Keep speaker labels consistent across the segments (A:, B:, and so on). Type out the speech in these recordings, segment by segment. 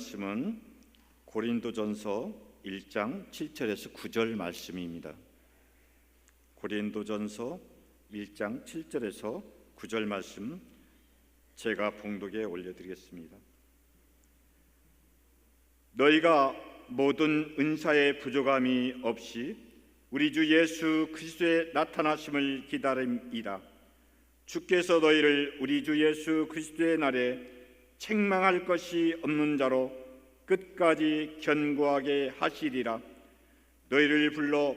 A: 말씀은 고린도전서 1장 7절에서 9절 말씀입니다. 고린도전서 1장 7절에서 9절 말씀 제가 봉독에 올려드리겠습니다. 너희가 모든 은사의 부족함이 없이 우리 주 예수 그리스도의 나타나심을 기다림이라. 주께서 너희를 우리 주 예수 그리스도의 날에 책망할 것이 없는 자로 끝까지 견고하게 하시리라. 너희를 불러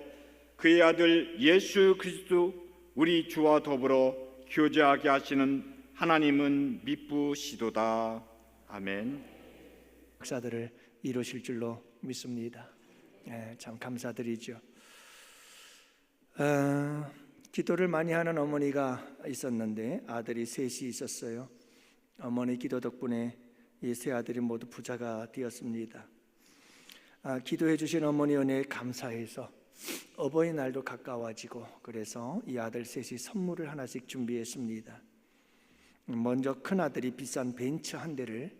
A: 그의 아들 예수 그리스도 우리 주와 더불어 교제하게 하시는 하나님은 미쁘시도다. 아멘.
B: 역사들을 이루실 줄로 믿습니다. 참 감사드리죠. 기도를 많이 하는 어머니가 있었는데 아들이 셋이 있었어요. 어머니 기도 덕분에 이 세 아들이 모두 부자가 되었습니다. 기도해 주신 어머니 은혜에 감사해서 어버이날도 가까워지고 그래서 이 아들 셋이 선물을 하나씩 준비했습니다. 먼저 큰아들이 비싼 벤츠 한 대를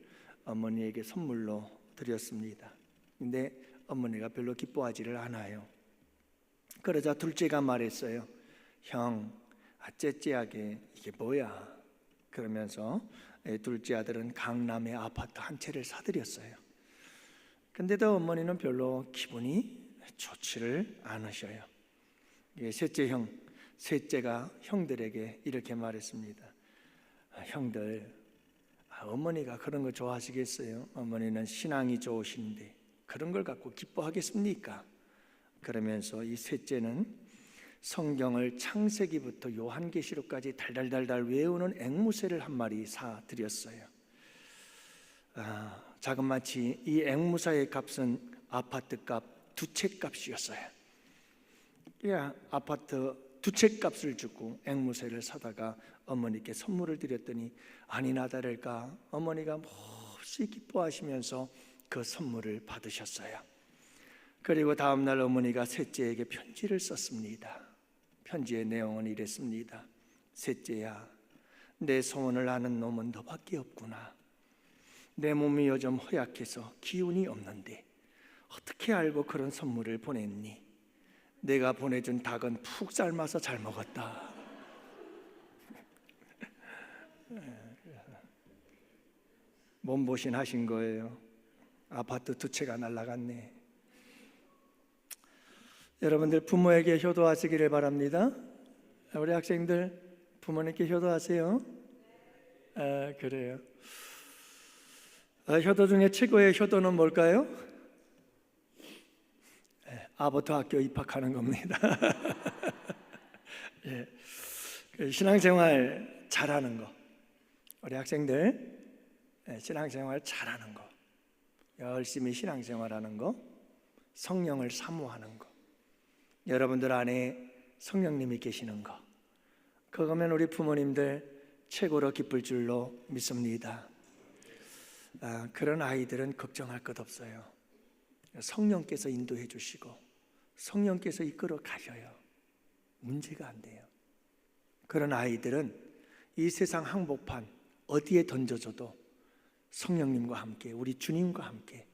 B: 어머니에게 선물로 드렸습니다. 근데 어머니가 별로 기뻐하지를 않아요. 그러자 둘째가 말했어요. 형, 째째하게 이게 뭐야? 그러면서 둘째 아들은 강남의 아파트 한 채를 사드렸어요. 근데도 어머니는 별로 기분이 좋지를 않으셔요. 셋째 형, 셋째가 형들에게 이렇게 말했습니다. 형들, 어머니가 그런 거 좋아하시겠어요? 어머니는 신앙이 좋으신데 그런 걸 갖고 기뻐하겠습니까? 그러면서 이 셋째는 성경을 창세기부터 요한계시록까지 달달달달 외우는 앵무새를 한 마리 사드렸어요. 자그마치 이 앵무새의 값은 아파트값 두 채 값이었어요. 아파트 두 채 값을 주고 앵무새를 사다가 어머니께 선물을 드렸더니 아니나 다를까 어머니가 몹시 기뻐하시면서 그 선물을 받으셨어요. 그리고 다음날 어머니가 셋째에게 편지를 썼습니다. 편지의 내용은 이랬습니다. 셋째야, 내 소원을 아는 놈은 너밖에 없구나. 내 몸이 요즘 허약해서 기운이 없는데 어떻게 알고 그런 선물을 보냈니? 내가 보내준 닭은 푹 삶아서 잘 먹었다. 몸보신 하신 거예요. 아파트 두 채가 날아갔네. 여러분들 부모에게 효도하시기를 바랍니다. 우리 학생들 부모님께 효도하세요. 그래요. 효도 중에 최고의 효도는 뭘까요? 아버트 학교 입학하는 겁니다. 신앙생활 잘하는 거. 우리 학생들 신앙생활 잘하는 거, 열심히 신앙생활하는 거, 성령을 사모하는 거, 여러분들 안에 성령님이 계시는 거, 그거면 우리 부모님들 최고로 기쁠 줄로 믿습니다. 그런 아이들은 걱정할 것 없어요. 성령께서 인도해 주시고 성령께서 이끌어 가셔요. 문제가 안 돼요. 그런 아이들은 이 세상 항복판 어디에 던져줘도 성령님과 함께, 우리 주님과 함께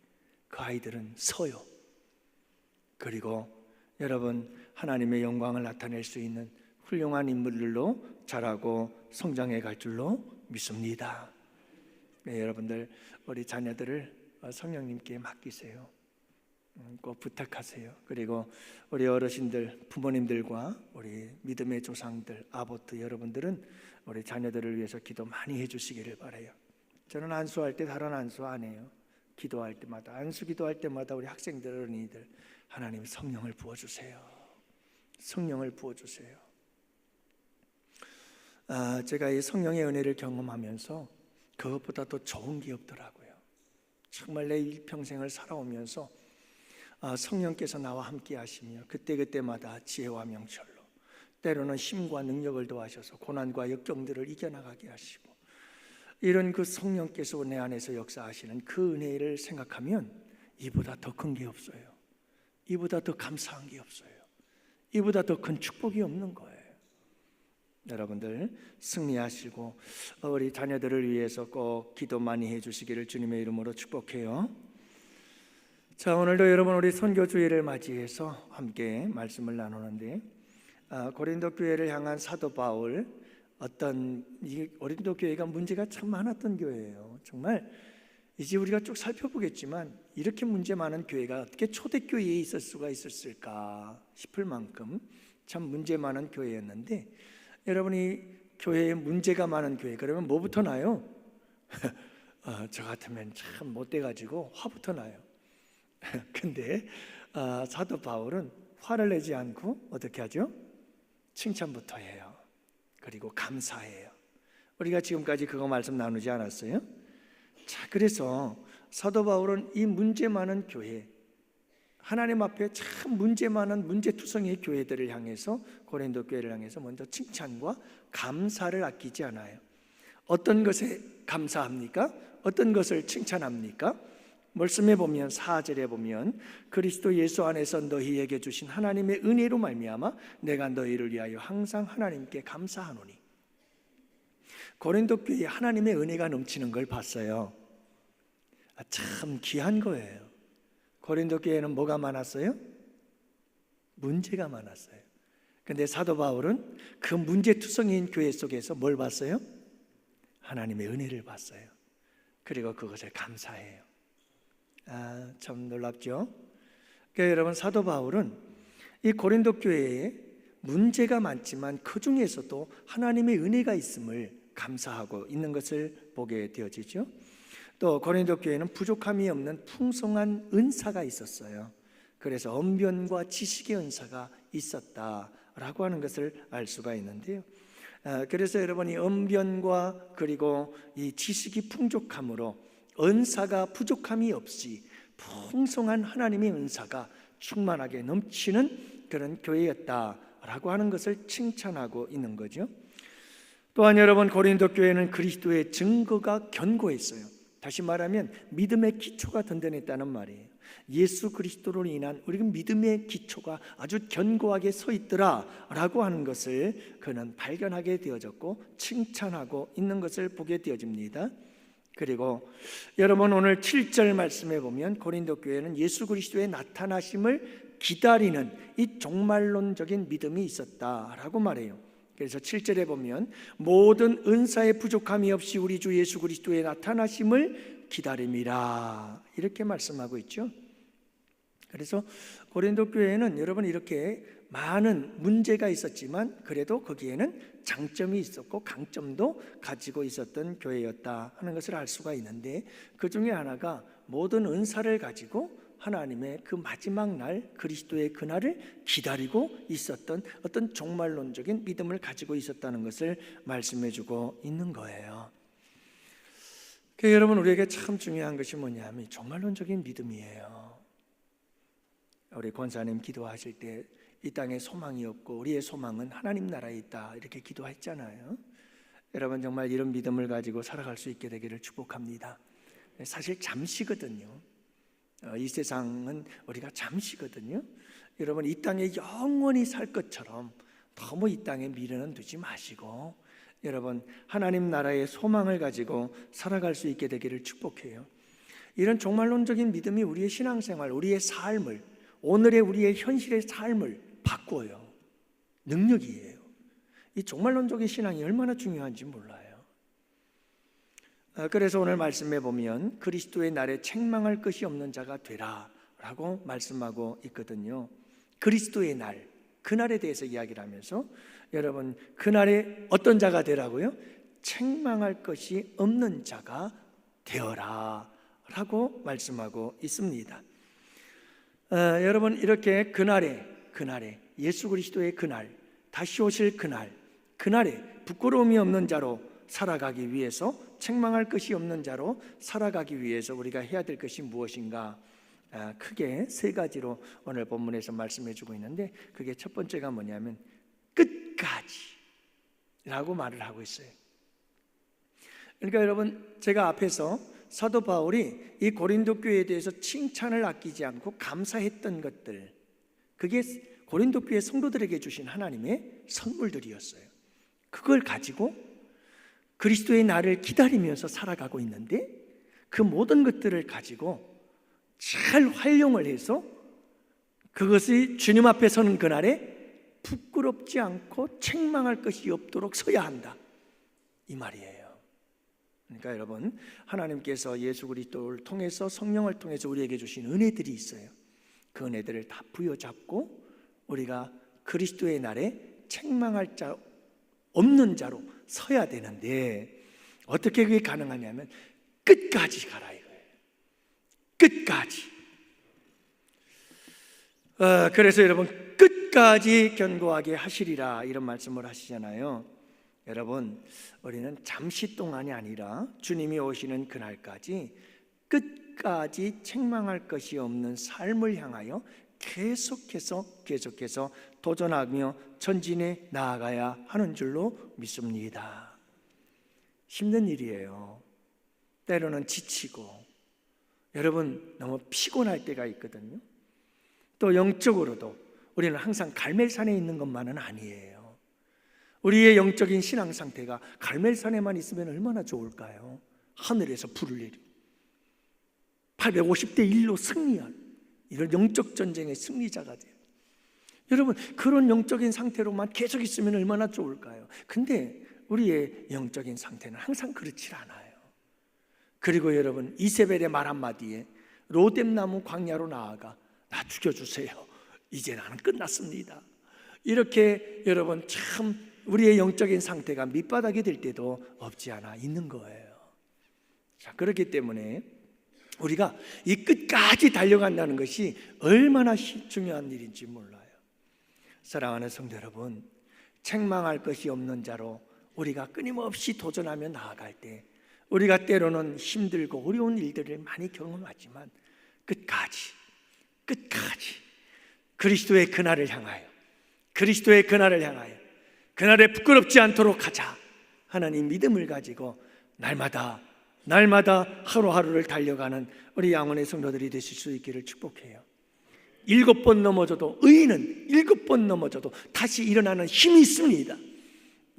B: 그 아이들은 서요. 그리고 여러분, 하나님의 영광을 나타낼 수 있는 훌륭한 인물들로 자라고 성장해 갈 줄로 믿습니다. 여러분들 우리 자녀들을 성령님께 맡기세요. 꼭 부탁하세요. 그리고 우리 어르신들, 부모님들과 우리 믿음의 조상들, 아버트 여러분들은 우리 자녀들을 위해서 기도 많이 해주시기를 바라요. 저는 안수할 때 다른 안수 안 해요. 기도할 때마다, 안수 기도할 때마다 우리 학생들, 어린이들, 하나님 성령을 부어주세요. 성령을 부어주세요. 제가 이 성령의 은혜를 경험하면서 그것보다 더 좋은 게 없더라고요. 정말 내 일평생을 살아오면서 성령께서 나와 함께 하시며 그때그때마다 지혜와 명철로, 때로는 힘과 능력을 더하셔서 고난과 역경들을 이겨나가게 하시고, 이런 그 성령께서 내 안에서 역사하시는 그 은혜를 생각하면 이보다 더 큰 게 없어요. 이보다 더 감사한 게 없어요. 이보다 더 큰 축복이 없는 거예요. 여러분들 승리하시고 우리 자녀들을 위해서 꼭 기도 많이 해주시기를 주님의 이름으로 축복해요. 자, 오늘도 여러분 우리 선교주일을 맞이해서 함께 말씀을 나누는데 고린도 교회를 향한 사도 바울, 이 고린도 교회가 문제가 참 많았던 교회예요. 정말 이제 우리가 쭉 살펴보겠지만 이렇게 문제 많은 교회가 어떻게 초대교회에 있을 수가 있었을까 싶을 만큼 참 문제 많은 교회였는데, 여러분이 교회에 문제가 많은 교회 그러면 뭐부터 나요? 저 같으면 참 못돼가지고 화부터 나요. 근데 사도 바울은 화를 내지 않고 어떻게 하죠? 칭찬부터 해요. 그리고 감사해요. 우리가 지금까지 그거 말씀 나누지 않았어요? 자, 그래서 사도 바울은 이 문제 많은 교회, 하나님 앞에 참 문제 많은 문제투성이의 교회들을 향해서, 고린도 교회를 향해서 먼저 칭찬과 감사를 아끼지 않아요. 어떤 것에 감사합니까? 어떤 것을 칭찬합니까? 말씀에 보면 4절에 보면 그리스도 예수 안에서 너희에게 주신 하나님의 은혜로 말미암아 내가 너희를 위하여 항상 하나님께 감사하노니. 고린도 교회에 하나님의 은혜가 넘치는 걸 봤어요. 참 귀한 거예요. 고린도 교회는 뭐가 많았어요? 문제가 많았어요. 근데 사도 바울은 그 문제투성이인 교회 속에서 뭘 봤어요? 하나님의 은혜를 봤어요. 그리고 그것을 감사해요. 참 놀랍죠? 그러니까 여러분, 사도 바울은 이 고린도 교회에 문제가 많지만 그 중에서도 하나님의 은혜가 있음을 감사하고 있는 것을 보게 되어지죠. 또 고린도 교회는 부족함이 없는 풍성한 은사가 있었어요. 그래서 언변과 지식의 은사가 있었다라고 하는 것을 알 수가 있는데요. 그래서 여러분이 언변과 그리고 이 지식이 풍족함으로 은사가 부족함이 없이 풍성한 하나님의 은사가 충만하게 넘치는 그런 교회였다라고 하는 것을 칭찬하고 있는 거죠. 또한 여러분, 고린도 교회는 그리스도의 증거가 견고했어요. 다시 말하면 믿음의 기초가 든든했다는 말이에요. 예수 그리스도로 인한 우리 믿음의 기초가 아주 견고하게 서 있더라라고 하는 것을 그는 발견하게 되어졌고 칭찬하고 있는 것을 보게 되어집니다. 그리고 여러분, 오늘 7절 말씀에 보면 고린도 교회는 예수 그리스도의 나타나심을 기다리는 이 종말론적인 믿음이 있었다라고 말해요. 그래서 7절에 보면 모든 은사의 부족함이 없이 우리 주 예수 그리스도의 나타나심을 기다림이라, 이렇게 말씀하고 있죠. 그래서 고린도 교회는 여러분 이렇게 많은 문제가 있었지만 그래도 거기에는 장점이 있었고 강점도 가지고 있었던 교회였다 하는 것을 알 수가 있는데, 그 중에 하나가 모든 은사를 가지고 하나님의 그 마지막 날, 그리스도의 그날을 기다리고 있었던 어떤 종말론적인 믿음을 가지고 있었다는 것을 말씀해 주고 있는 거예요. 그러니까 여러분, 우리에게 참 중요한 것이 뭐냐면 종말론적인 믿음이에요. 우리 권사님 기도하실 때 이 땅에 소망이 없고 우리의 소망은 하나님 나라에 있다, 이렇게 기도했잖아요. 여러분, 정말 이런 믿음을 가지고 살아갈 수 있게 되기를 축복합니다. 사실 잠시거든요. 이 세상은 우리가 잠시거든요. 여러분, 이 땅에 영원히 살 것처럼 너무 이 땅에 미련은 두지 마시고 여러분, 하나님 나라의 소망을 가지고 살아갈 수 있게 되기를 축복해요. 이런 종말론적인 믿음이 우리의 신앙생활, 우리의 삶을, 오늘의 우리의 현실의 삶을 바꿔요. 능력이에요. 이 종말론적인 신앙이 얼마나 중요한지 몰라요. 그래서 오늘 말씀에 보면 그리스도의 날에 책망할 것이 없는 자가 되라 라고 말씀하고 있거든요. 그리스도의 날, 그날에 대해서 이야기를 하면서 여러분, 그날에 어떤 자가 되라고요? 책망할 것이 없는 자가 되어라 라고 말씀하고 있습니다. 여러분, 이렇게 그날에 예수 그리스도의 그날, 다시 오실 그날에 부끄러움이 없는 자로 살아가기 위해서, 책망할 것이 없는 자로 살아가기 위해서 우리가 해야 될 것이 무엇인가? 크게 세 가지로 오늘 본문에서 말씀해 주고 있는데, 그게 첫 번째가 뭐냐면 끝까지 라고 말을 하고 있어요. 그러니까 여러분, 제가 앞에서 사도 바울이 이 고린도 교회에 대해서 칭찬을 아끼지 않고 감사했던 것들, 그게 고린도 교회 성도들에게 주신 하나님의 선물들이었어요. 그걸 가지고 그리스도의 날을 기다리면서 살아가고 있는데, 그 모든 것들을 가지고 잘 활용을 해서 그것이 주님 앞에 서는 그날에 부끄럽지 않고 책망할 것이 없도록 서야 한다, 이 말이에요. 그러니까 여러분, 하나님께서 예수 그리스도를 통해서, 성령을 통해서 우리에게 주신 은혜들이 있어요. 그 은혜들을 다 부여잡고 우리가 그리스도의 날에 책망할 자 없는 자로 서야 되는데, 어떻게 그게 가능하냐면 끝까지 가라 이거예요. 끝까지. 그래서 여러분, 끝까지 견고하게 하시리라, 이런 말씀을 하시잖아요. 여러분, 우리는 잠시 동안이 아니라 주님이 오시는 그날까지 끝까지 책망할 것이 없는 삶을 향하여 계속해서 도전하며 전진해 나아가야 하는 줄로 믿습니다. 힘든 일이에요. 때로는 지치고, 여러분 너무 피곤할 때가 있거든요. 또 영적으로도 우리는 항상 갈멜산에 있는 것만은 아니에요. 우리의 영적인 신앙 상태가 갈멜산에만 있으면 얼마나 좋을까요? 하늘에서 불을 내리고 850대 1로 승리한 이런 영적 전쟁의 승리자가 돼요. 여러분, 그런 영적인 상태로만 계속 있으면 얼마나 좋을까요? 근데 우리의 영적인 상태는 항상 그렇지 않아요. 그리고 여러분, 이세벨의 말 한마디에 로뎀나무 광야로 나아가 나 죽여주세요, 이제 나는 끝났습니다, 이렇게 여러분 참 우리의 영적인 상태가 밑바닥이 될 때도 없지 않아 있는 거예요. 자, 그렇기 때문에 우리가 이 끝까지 달려간다는 것이 얼마나 중요한 일인지 몰라요. 사랑하는 성도 여러분, 책망할 것이 없는 자로 우리가 끊임없이 도전하며 나아갈 때 우리가 때로는 힘들고 어려운 일들을 많이 경험하지만 끝까지 그리스도의 그날을 향하여, 그날에 부끄럽지 않도록 가자 하는 이 믿음을 가지고 날마다 하루하루를 달려가는 우리 양원의 성도들이 되실 수 있기를 축복해요. 7번 넘어져도, 의인은 7번 넘어져도 다시 일어나는 힘이 있습니다.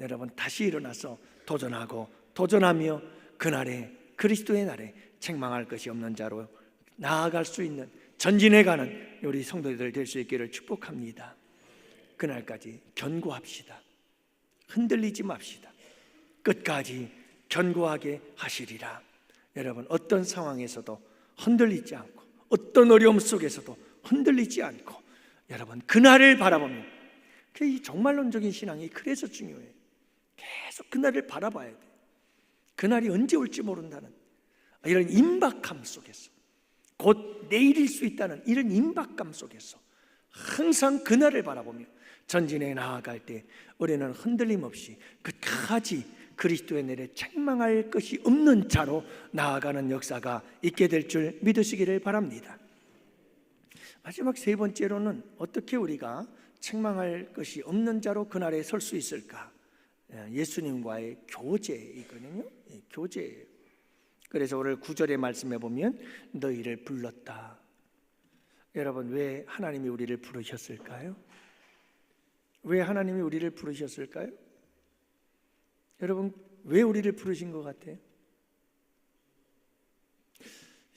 B: 여러분, 다시 일어나서 도전하며 그날에, 그리스도의 날에 책망할 것이 없는 자로 나아갈 수 있는, 전진해가는 우리 성도들 될 수 있기를 축복합니다. 그날까지 견고합시다. 흔들리지 맙시다. 끝까지 견고하게 하시리라. 여러분, 어떤 상황에서도 흔들리지 않고, 어떤 어려움 속에서도 흔들리지 않고, 여러분 그날을 바라보면, 이 종말론적인 신앙이 그래서 중요해요. 계속 그날을 바라봐야 돼요. 그날이 언제 올지 모른다는 이런 임박함 속에서, 곧 내일일 수 있다는 이런 임박감 속에서 항상 그날을 바라보며 전진해 나아갈 때 우리는 흔들림 없이 끝까지 그리스도의 날에 책망할 것이 없는 자로 나아가는 역사가 있게 될 줄 믿으시기를 바랍니다. 마지막 세 번째로는 어떻게 우리가 책망할 것이 없는 자로 그날에 설 수 있을까? 예수님과의 교제이거든요. 교제예요. 그래서 오늘 9절의 말씀에 보면 너희를 불렀다. 여러분, 왜 하나님이 우리를 부르셨을까요? 왜 하나님이 우리를 부르셨을까요? 여러분, 왜 우리를 부르신 것 같아요?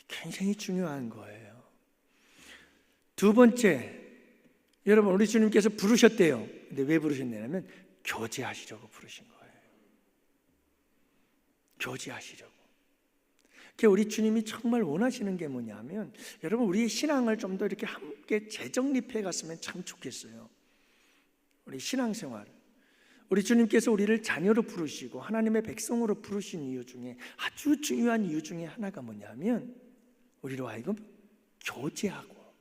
B: 굉장히 중요한 거예요. 두 번째, 여러분, 우리 주님께서 부르셨대요. 근데 왜 부르셨냐면 교제하시려고 부르신 거예요. 교제하시려고. 우리 주님이 정말 원하시는 게 뭐냐면, 여러분, 우리의 신앙을 좀 더 이렇게 함께 재정립해 갔으면 참 좋겠어요. 우리 신앙생활, 우리 주님께서 우리를 자녀로 부르시고 하나님의 백성으로 부르신 이유 중에 아주 중요한 이유 중에 하나가 뭐냐면, 우리로 하여금 교제하려고.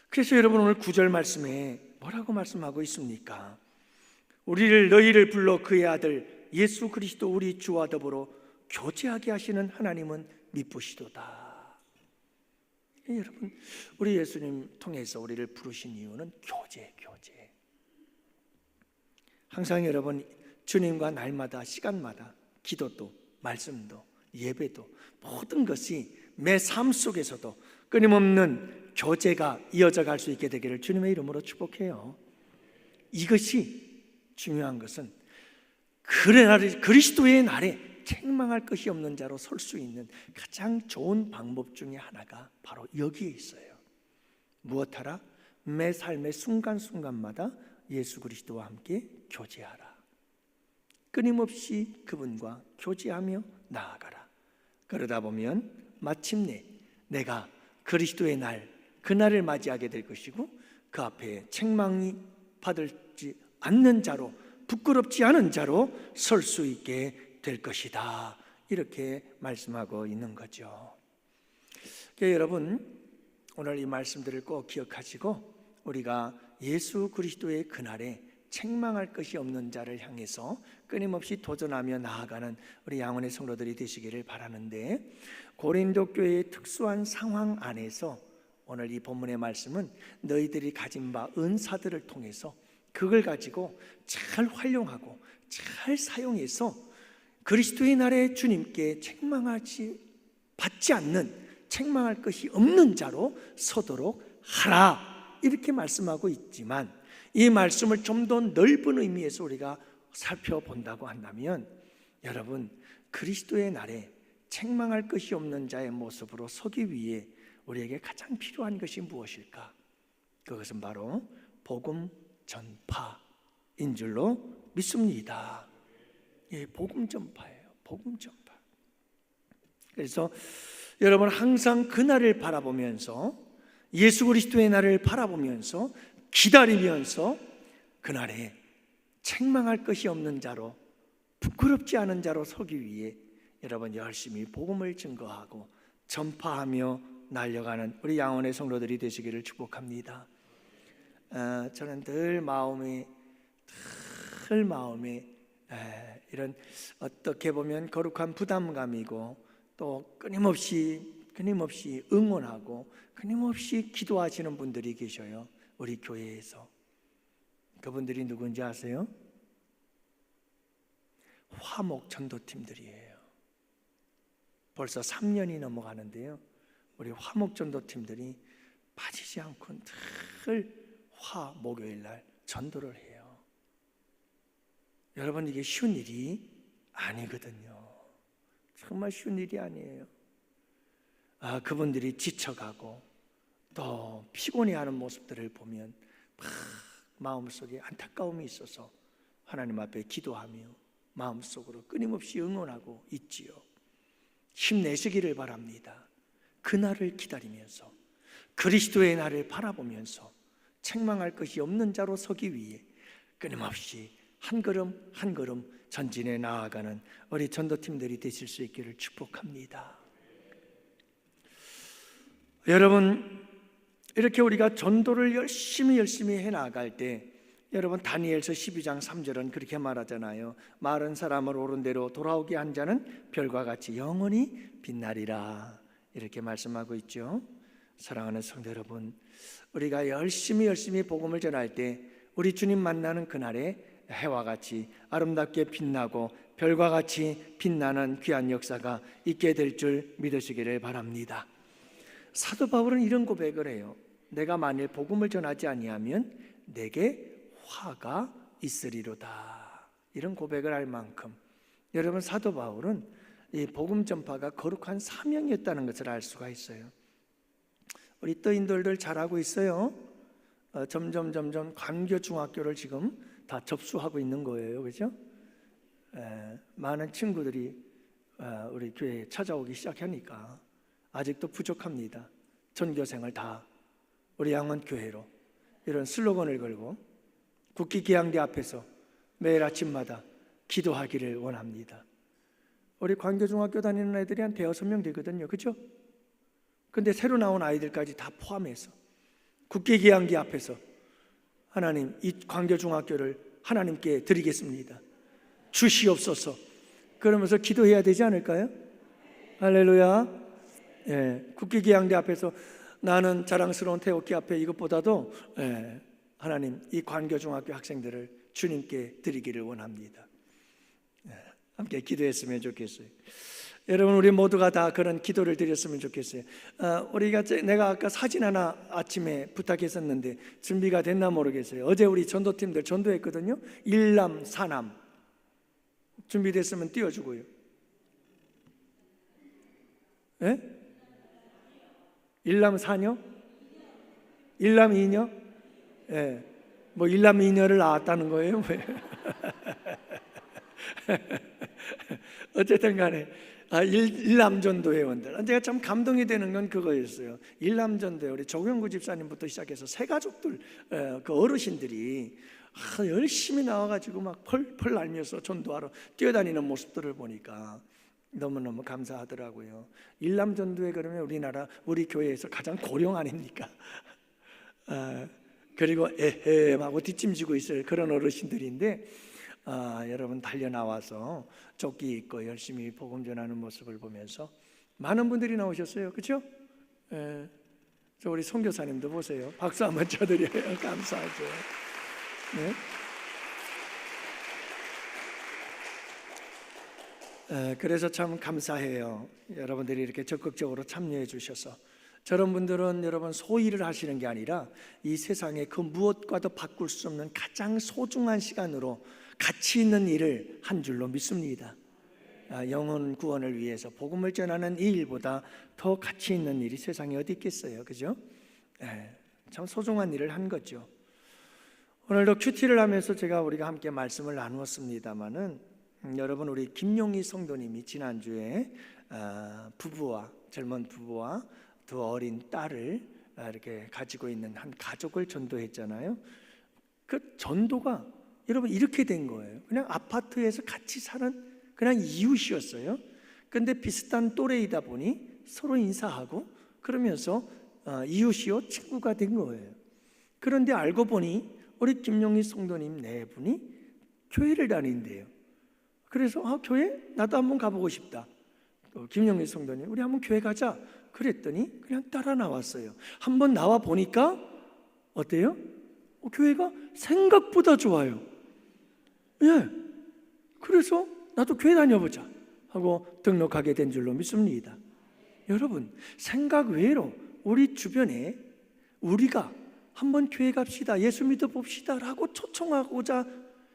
B: 그래서 여러분, 오늘 9절 말씀에 뭐라고 말씀하고 있습니까? 너희를 불러 그의 아들 예수 그리스도 우리 주와 더불어 교제하게 하시는 하나님은 미쁘시도다. 여러분, 우리 예수님 통해서 우리를 부르신 이유는 교제. 항상 여러분, 주님과 날마다, 시간마다 기도도, 말씀도, 예배도, 모든 것이 매 삶 속에서도 끊임없는 교제가 이어져 갈 수 있게 되기를 주님의 이름으로 축복해요. 이것이 중요한 것은 그리스도의 날에 책망할 것이 없는 자로 설 수 있는 가장 좋은 방법 중에 하나가 바로 여기에 있어요. 무엇하라? 매 삶의 순간순간마다 예수 그리스도와 함께 교제하라. 끊임없이 그분과 교제하며 나아가라. 그러다 보면 마침내 내가 그리스도의 날, 그날을 맞이하게 될 것이고 그 앞에 책망이 받지 않는 자로, 부끄럽지 않은 자로 설 수 있게 될 것이다. 이렇게 말씀하고 있는 거죠. 그러니까 여러분, 오늘 이 말씀들을 꼭 기억하시고 우리가 예수 그리스도의 그날에 책망할 것이 없는 자를 향해서 끊임없이 도전하며 나아가는 우리 양원의 성도들이 되시기를 바라는데, 고린도 교회의 특수한 상황 안에서 오늘 이 본문의 말씀은 너희들이 가진 바 은사들을 통해서 그걸 가지고 잘 활용하고 잘 사용해서 그리스도의 날에 주님께 받지 않는, 책망할 것이 없는 자로 서도록 하라, 이렇게 말씀하고 있지만, 이 말씀을 좀 더 넓은 의미에서 우리가 살펴본다고 한다면, 여러분, 그리스도의 날에 책망할 것이 없는 자의 모습으로 서기 위해 우리에게 가장 필요한 것이 무엇일까? 그것은 바로 복음 전파인 줄로 믿습니다. 예, 복음 전파예요. 복음 전파. 그래서 여러분, 항상 그날을 바라보면서, 예수 그리스도의 날을 바라보면서 기다리면서 그날에 책망할 것이 없는 자로, 부끄럽지 않은 자로 서기 위해 여러분 열심히 복음을 증거하고 전파하며 날려가는 우리 양원의 성도들이 되시기를 축복합니다. 저는 늘 마음에 이런 어떻게 보면 거룩한 부담감이고, 또 끊임없이 응원하고 끊임없이 기도하시는 분들이 계셔요. 우리 교회에서. 그분들이 누군지 아세요? 화목 전도팀들이에요. 벌써 3년이 넘어가는데요, 우리 화목 전도팀들이 빠지지 않고 늘 목요일 날 전도를 해요. 여러분, 이게 쉬운 일이 아니거든요. 정말 쉬운 일이 아니에요. 그분들이 지쳐가고 또 피곤해하는 모습들을 보면 마음속에 안타까움이 있어서 하나님 앞에 기도하며 마음속으로 끊임없이 응원하고 있지요. 힘내시기를 바랍니다. 그날을 기다리면서 그리스도의 날을 바라보면서 책망할 것이 없는 자로 서기 위해 끊임없이 한 걸음 한 걸음 전진해 나아가는 우리 전도팀들이 되실 수 있기를 축복합니다. 여러분, 이렇게 우리가 전도를 열심히 해나갈 때, 여러분, 다니엘서 12장 3절은 그렇게 말하잖아요. 마른 사람을 옳은 대로 돌아오게 한 자는 별과 같이 영원히 빛나리라, 이렇게 말씀하고 있죠. 사랑하는 성도 여러분, 우리가 열심히 복음을 전할 때 우리 주님 만나는 그날에 해와 같이 아름답게 빛나고 별과 같이 빛나는 귀한 역사가 있게 될 줄 믿으시기를 바랍니다. 사도 바울은 이런 고백을 해요. 내가 만일 복음을 전하지 아니하면 내게 화가 있으리로다, 이런 고백을 할 만큼 여러분, 사도 바울은 이 복음 전파가 거룩한 사명이었다는 것을 알 수가 있어요. 우리 떠인들들 잘하고 있어요. 점점 광교 중학교를 지금 다 접수하고 있는 거예요, 그렇죠? 많은 친구들이 우리 교회에 찾아오기 시작하니까 아직도 부족합니다. 전교생을 다 우리 양원교회로 이런 슬로건을 걸고 국기계양대 앞에서 매일 아침마다 기도하기를 원합니다. 우리 광교중학교 다니는 애들이 한 5명 되거든요, 그렇죠? 근데 새로 나온 아이들까지 다 포함해서 국기계양대 앞에서 하나님, 이 광교중학교를 하나님께 드리겠습니다, 주시옵소서, 그러면서 기도해야 되지 않을까요? 할렐루야. 국기계양대 앞에서 나는 자랑스러운 태극기 앞에 이것보다도 하나님, 이 광교중학교 학생들을 주님께 드리기를 원합니다. 함께 기도했으면 좋겠어요. 여러분, 우리 모두가 다 그런 기도를 드렸으면 좋겠어요. 내가 아까 사진 하나 아침에 부탁했었는데 준비가 됐나 모르겠어요. 어제 우리 전도팀들 전도했거든요. 1남 4남 준비됐으면 띄워주고요. 예? 일남 사녀? 일남 이녀? 예. 뭐 일남 이녀를 낳았다는 거예요? 어쨌든 간에 일남전도 회원들, 제가 참 감동이 되는 건 그거였어요. 일남전도 우리 조경구 집사님부터 시작해서 새 가족들, 그 어르신들이 열심히 나와가지고 막 펄펄 날면서 전도하러 뛰어다니는 모습들을 보니까 너무너무 감사하더라고요. 일남전도회 그러면 우리 교회에서 가장 고령 아닙니까? 그리고 에헴하고 뒷짐지고 있을 그런 어르신들인데, 여러분 달려 나와서 조끼 입고 열심히 복음 전하는 모습을 보면서 많은 분들이 나오셨어요. 그렇죠? 저 우리 선교사님도 보세요. 박수 한번 쳐드려요. 감사하죠. 네. 그래서 참 감사해요. 여러분들이 이렇게 적극적으로 참여해 주셔서. 저런 분들은 여러분 소일을 하시는 게 아니라 이 세상에 그 무엇과도 바꿀 수 없는 가장 소중한 시간으로 가치 있는 일을 한 줄로 믿습니다. 영혼 구원을 위해서 복음을 전하는 이 일보다 더 가치 있는 일이 세상에 어디 있겠어요, 그죠? 참 소중한 일을 한 거죠. 오늘도 큐티를 하면서 우리가 함께 말씀을 나누었습니다만은, 여러분 우리 김용희 성도님이 지난주에 젊은 부부와 두 어린 딸을 이렇게 가지고 있는 한 가족을 전도했잖아요. 그 전도가 여러분 이렇게 된 거예요. 그냥 아파트에서 같이 사는 그냥 이웃이었어요. 근데 비슷한 또래이다 보니 서로 인사하고 그러면서 이웃이요 친구가 된 거예요. 그런데 알고 보니 우리 김용희 성도님 네 분이 교회를 다닌대요. 그래서 교회 나도 한번 가보고 싶다. 김용희 성도님 우리 한번 교회 가자. 그랬더니 그냥 따라 나왔어요. 한번 나와 보니까 어때요? 교회가 생각보다 좋아요. 예. 그래서 나도 교회 다녀보자 하고 등록하게 된 줄로 믿습니다. 여러분 생각 외로 우리 주변에 우리가 한번 교회 갑시다, 예수 믿어 봅시다 라고 초청하고자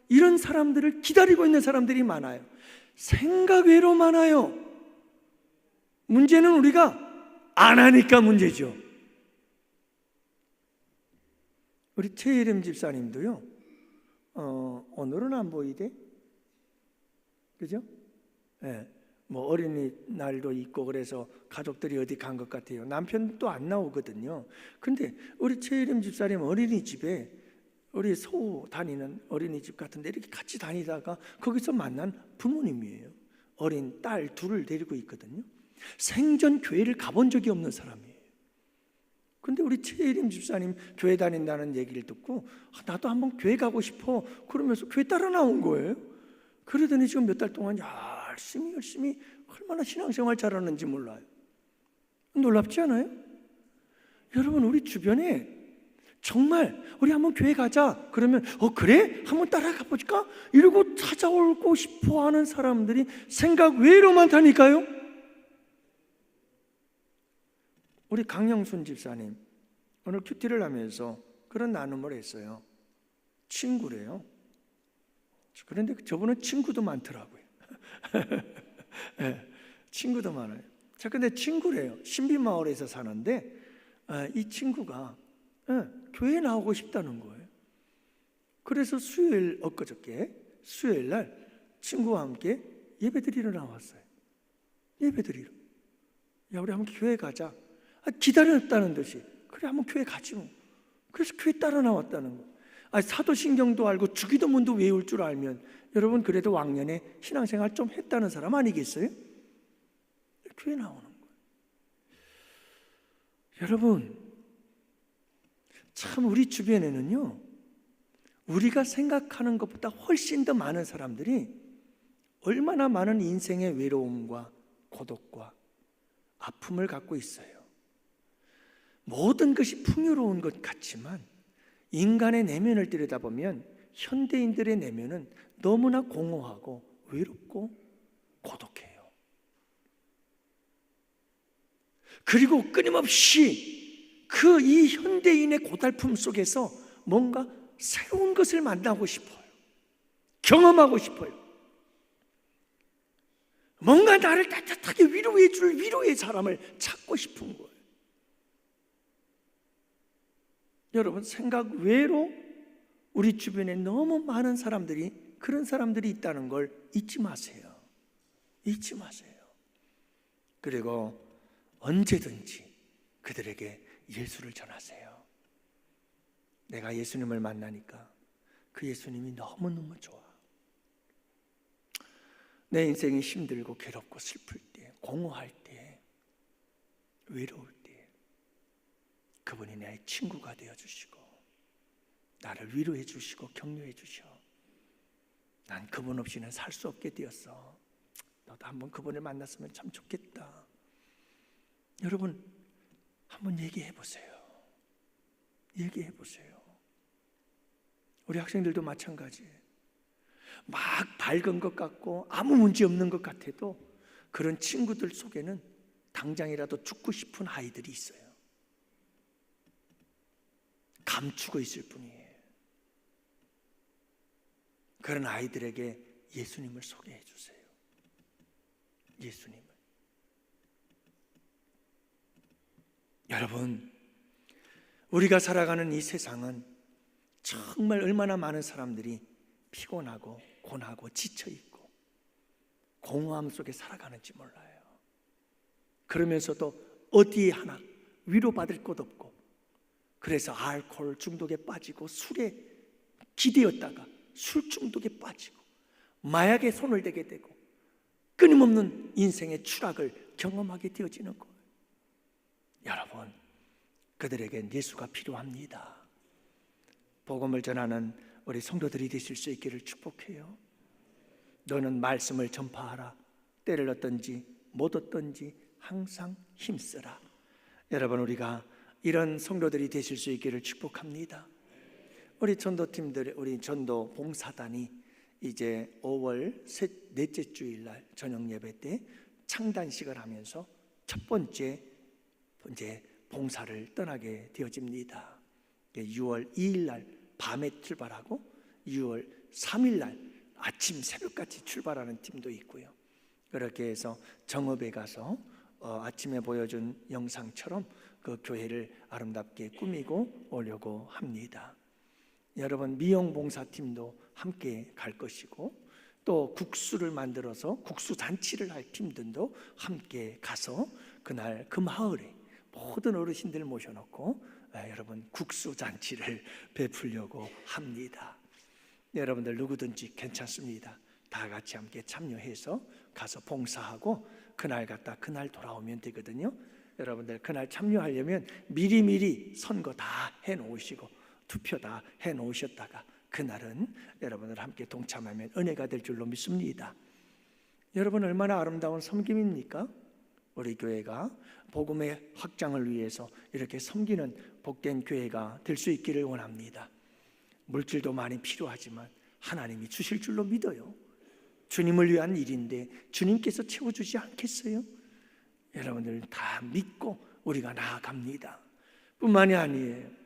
B: 이런 사람들을 기다리고 있는 사람들이 많아요. 생각 외로 많아요. 문제는 우리가 안 하니까 문제죠. 우리 최예림 집사님도요, 오늘은 안 보이대? 그죠? 네. 뭐 어린이날도 있고 그래서 가족들이 어디 간 것 같아요. 남편도 안 나오거든요. 근데 우리 최예림 집사님 어린이집에 우리 소 다니는 어린이집 같은데 이렇게 같이 다니다가 거기서 만난 부모님이에요. 어린 딸 둘을 데리고 있거든요. 생전 교회를 가본 적이 없는 사람이에요. 근데 우리 최예림 집사님 교회 다닌다는 얘기를 듣고 나도 한번 교회 가고 싶어 그러면서 교회 따라 나온 거예요. 그러더니 지금 몇 달 동안 열심히 얼마나 신앙생활 잘하는지 몰라요. 놀랍지 않아요? 여러분 우리 주변에 정말 우리 한번 교회 가자 그러면 그래? 한번 따라가 볼까? 이러고 찾아오고 싶어하는 사람들이 생각 외로 많다니까요. 우리 강영순 집사님 오늘 큐티를 하면서 그런 나눔을 했어요. 친구래요. 그런데 저분은 친구도 많더라고요. 네, 친구도 많아요. 자, 근데 친구래요. 신비마을에서 사는데 이 친구가 교회에 나오고 싶다는 거예요. 그래서 엊그저께 수요일 날 친구와 함께 예배드리러 나왔어요. 예배드리러. 야, 우리 한번 교회 가자. 기다렸다는 듯이 그래 한번 교회 가지 뭐. 그래서 교회 따라 나왔다는 거. 사도신경도 알고 주기도문도 외울 줄 알면 여러분 그래도 왕년에 신앙생활 좀 했다는 사람 아니겠어요? 교회 나오는 거예요. 여러분 참 우리 주변에는요 우리가 생각하는 것보다 훨씬 더 많은 사람들이 얼마나 많은 인생의 외로움과 고독과 아픔을 갖고 있어요. 모든 것이 풍요로운 것 같지만 인간의 내면을 들여다보면 현대인들의 내면은 너무나 공허하고 외롭고 고독해요. 그리고 끊임없이 이 현대인의 고달픔 속에서 뭔가 새로운 것을 만나고 싶어요. 경험하고 싶어요. 뭔가 나를 따뜻하게 위로해 줄 위로의 사람을 찾고 싶은 거예요. 여러분, 생각 외로 우리 주변에 너무 많은 사람들이, 그런 사람들이 있다는 걸 잊지 마세요. 잊지 마세요. 그리고 언제든지 그들에게 예수를 전하세요. 내가 예수님을 만나니까 그 예수님이 너무너무 좋아. 내 인생이 힘들고 괴롭고 슬플 때, 공허할 때, 외로울 때 그분이 내 친구가 되어주시고 나를 위로해 주시고 격려해 주셔. 난 그분 없이는 살 수 없게 되었어. 너도 한번 그분을 만났으면 참 좋겠다. 여러분, 한번 얘기해 보세요. 얘기해 보세요. 우리 학생들도 마찬가지예요. 막 밝은 것 같고 아무 문제 없는 것 같아도 그런 친구들 속에는 당장이라도 죽고 싶은 아이들이 있어요. 감추고 있을 뿐이에요. 그런 아이들에게 예수님을 소개해 주세요. 예수님을. 여러분, 우리가 살아가는 이 세상은 정말 얼마나 많은 사람들이 피곤하고 고나고 지쳐있고 공허함 속에 살아가는지 몰라요. 그러면서도 어디에 하나 위로받을 곳 없고, 그래서 알코올 중독에 빠지고 술에 기대었다가 술 중독에 빠지고 마약에 손을 대게 되고 끊임없는 인생의 추락을 경험하게 되어지는 거예요. 여러분, 그들에겐 예수가 필요합니다. 복음을 전하는 우리 성도들이 되실 수 있기를 축복해요. 너는 말씀을 전파하라. 때를 얻든지 못 얻든지 항상 힘쓰라. 여러분, 우리가 이런 성도들이 되실 수 있기를 축복합니다. 우리 전도팀들, 우리 전도 봉사단이 이제 5월 넷째 주일날 저녁 예배 때 창단식을 하면서 첫 번째 이제 봉사를 떠나게 되어집니다. 6월 2일날 밤에 출발하고 6월 3일날 아침 새벽까지 출발하는 팀도 있고요. 그렇게 해서 정읍에 가서 아침에 보여준 영상처럼 그 교회를 아름답게 꾸미고 오려고 합니다. 여러분, 미용봉사팀도 함께 갈 것이고, 또 국수를 만들어서 국수 잔치를 할 팀들도 함께 가서 그날 그 마을에 모든 어르신들 모셔놓고 여러분 국수 잔치를 베풀려고 합니다. 여러분들 누구든지 괜찮습니다. 다 같이 함께 참여해서 가서 봉사하고 그날 갔다 그날 돌아오면 되거든요. 여러분들 그날 참여하려면 미리미리 선거 다 해놓으시고 투표 다 해놓으셨다가 그날은 여러분들 함께 동참하면 은혜가 될 줄로 믿습니다. 여러분, 얼마나 아름다운 섬김입니까? 우리 교회가 복음의 확장을 위해서 이렇게 섬기는 복된 교회가 될 수 있기를 원합니다. 물질도 많이 필요하지만 하나님이 주실 줄로 믿어요. 주님을 위한 일인데 주님께서 채워주지 않겠어요? 여러분들 다 믿고 우리가 나아갑니다. 뿐만이 아니에요.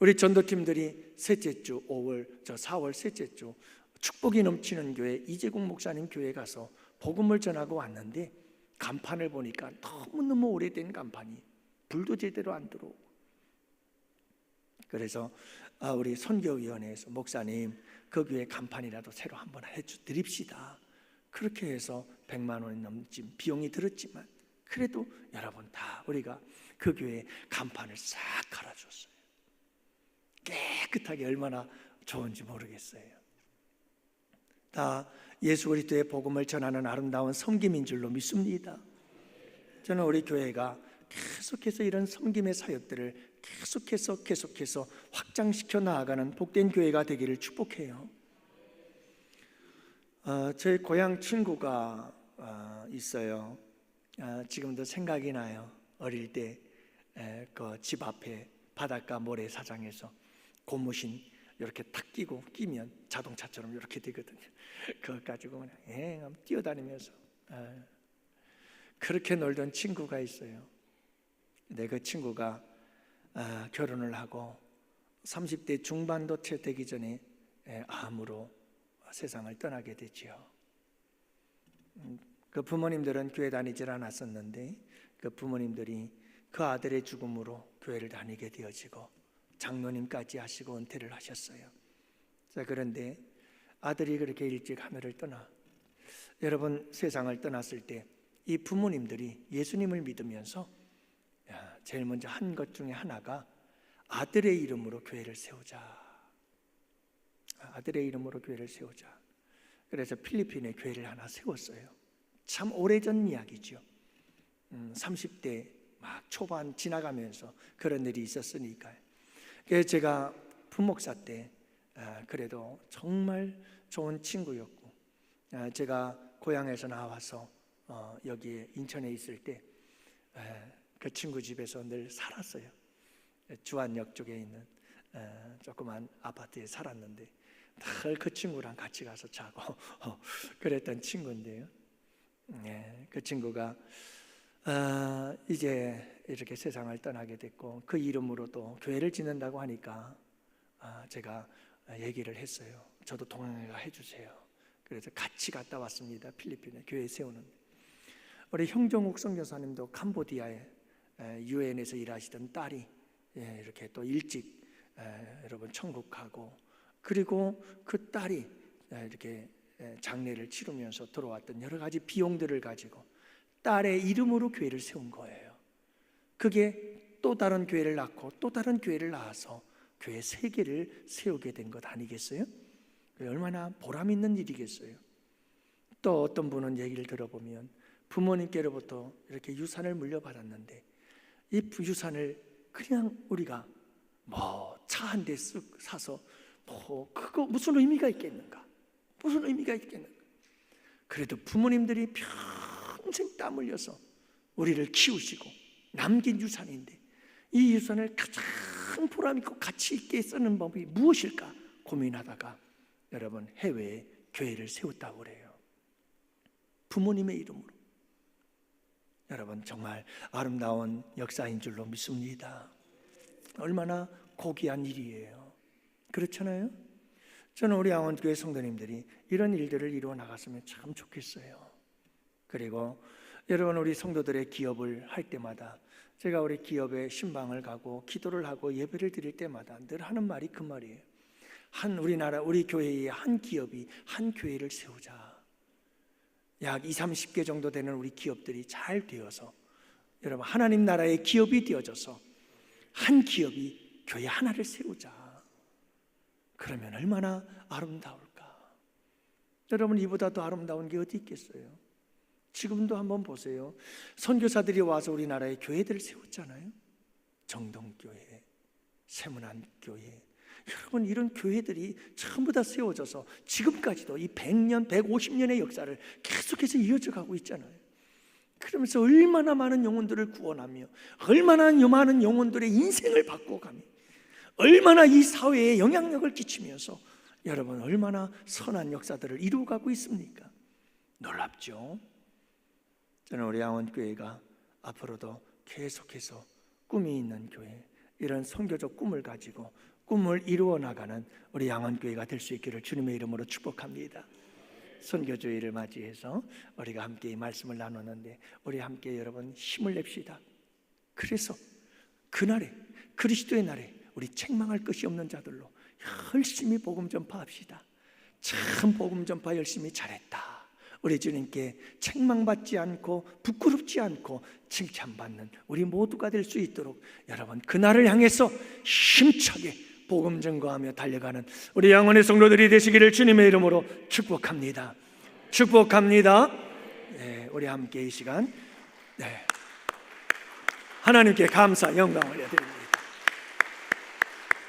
B: 우리 전도팀들이 셋째 주 4월 셋째 주 축복이 넘치는 교회 이재국 목사님 교회 가서 복음을 전하고 왔는데 간판을 보니까 너무너무 오래된 간판이 불도 제대로 안 들어오고, 그래서 우리 선교위원회에서 목사님 그 교회 간판이라도 새로 한번 해드립시다. 그렇게 해서 100만 원이 넘친 비용이 들었지만 그래도 여러분 다 우리가 그 교회 간판을 싹 갈아줬어요. 깨끗하게 얼마나 좋은지 모르겠어요. 다 예수 그리스도의 복음을 전하는 아름다운 섬김인 줄로 믿습니다. 저는 우리 교회가 계속해서 이런 섬김의 사역들을 계속해서 확장시켜 나아가는 복된 교회가 되기를 축복해요. 저희 고향 친구가 있어요. 지금도 생각이 나요. 어릴 때 그 집 앞에 바닷가 모래사장에서 고무신 이렇게 탁 끼면 자동차처럼 이렇게 되거든요. 그거 가지고 그냥 뛰어다니면서 그렇게 놀던 친구가 있어요. 근데 그 친구가 결혼을 하고 30대 중반도 채 되기 전에 암으로 세상을 떠나게 되지요. 그 부모님들은 교회 다니질 않았었는데 그 부모님들이 그 아들의 죽음으로 교회를 다니게 되어지고 장로님까지 하시고 은퇴를 하셨어요. 자, 그런데 아들이 그렇게 일찍 하늘을 떠나 여러분 세상을 떠났을 때 이 부모님들이 예수님을 믿으면서 제일 먼저 한 것 중에 하나가 아들의 이름으로 교회를 세우자. 아들의 이름으로 교회를 세우자. 그래서 필리핀에 교회를 하나 세웠어요. 참 오래전 이야기죠. 30대 막 초반 지나가면서 그런 일이 있었으니까요. 그래서 제가 부목사 때 그래도 정말 좋은 친구였고, 제가 고향에서 나와서 여기 인천에 있을 때 그 친구 집에서 늘 살았어요. 주안역 쪽에 있는 조그만 아파트에 살았는데 늘 그 친구랑 같이 가서 자고 그랬던 친구인데요. 그 친구가 이제 이렇게 세상을 떠나게 됐고 그 이름으로 또 교회를 짓는다고 하니까 제가 얘기를 했어요. 저도 동행을 해주세요. 그래서 같이 갔다 왔습니다. 필리핀에 교회 세우는. 우리 형정욱 선교사님도 캄보디아에 유엔에서 일하시던 딸이 이렇게 또 일찍 여러분 천국 가고, 그리고 그 딸이 이렇게 장례를 치르면서 들어왔던 여러 가지 비용들을 가지고 딸의 이름으로 교회를 세운 거예요. 그게 또 다른 교회를 낳고 또 다른 교회를 낳아서 교회 3개를 세우게 된 것 아니겠어요? 얼마나 보람 있는 일이겠어요. 또 어떤 분은 얘기를 들어보면 부모님께로부터 이렇게 유산을 물려받았는데 이 유산을 그냥 우리가 뭐 차 한 대 쓱 사서 뭐 그거 무슨 의미가 있겠는가? 무슨 의미가 있겠는가? 그래도 부모님들이 평생 땀 흘려서 우리를 키우시고 남긴 유산인데 이 유산을 가장 보람 있고 가치 있게 쓰는 법이 무엇일까 고민하다가 여러분 해외에 교회를 세웠다고 그래요. 부모님의 이름으로. 여러분 정말 아름다운 역사인 줄로 믿습니다. 얼마나 고귀한 일이에요. 그렇잖아요? 저는 우리 양원교회 성도님들이 이런 일들을 이루어 나갔으면 참 좋겠어요. 그리고 여러분 우리 성도들의 기업을 할 때마다 제가 우리 기업에 신방을 가고 기도를 하고 예배를 드릴 때마다 늘 하는 말이 그 말이에요. 우리나라 우리 교회의 한 기업이 한 교회를 세우자. 약 20-30개 정도 되는 우리 기업들이 잘 되어서 여러분 하나님 나라의 기업이 되어져서 한 기업이 교회 하나를 세우자. 그러면 얼마나 아름다울까. 여러분 이보다 더 아름다운 게 어디 있겠어요? 지금도 한번 보세요. 선교사들이 와서 우리나라에 교회들을 세웠잖아요. 정동교회, 세문안교회. 여러분 이런 교회들이 전부 다 세워져서 지금까지도 이 100년, 150년의 역사를 계속해서 이어져 가고 있잖아요. 그러면서 얼마나 많은 영혼들을 구원하며 얼마나 많은 영혼들의 인생을 바꿔가며 얼마나 이 사회에 영향력을 끼치면서 여러분 얼마나 선한 역사들을 이루어가고 있습니까? 놀랍죠? 저는 우리 양원교회가 앞으로도 계속해서 꿈이 있는 교회, 이런 선교적 꿈을 가지고 꿈을 이루어 나가는 우리 양원교회가 될 수 있기를 주님의 이름으로 축복합니다. 선교주의를 맞이해서 우리가 함께 이 말씀을 나누는데 우리 함께 여러분 힘을 냅시다. 그래서 그날에 그리스도의 날에 우리 책망할 것이 없는 자들로 열심히 복음 전파합시다. 참 복음 전파 열심히 잘했다. 우리 주님께 책망받지 않고 부끄럽지 않고 칭찬받는 우리 모두가 될 수 있도록 여러분 그날을 향해서 힘차게 복음 전거하며 달려가는 우리 양원의 성도들이 되시기를 주님의 이름으로 축복합니다. 축복합니다. 네, 우리 함께 이 시간 하나님께 감사 영광 올려드립니다.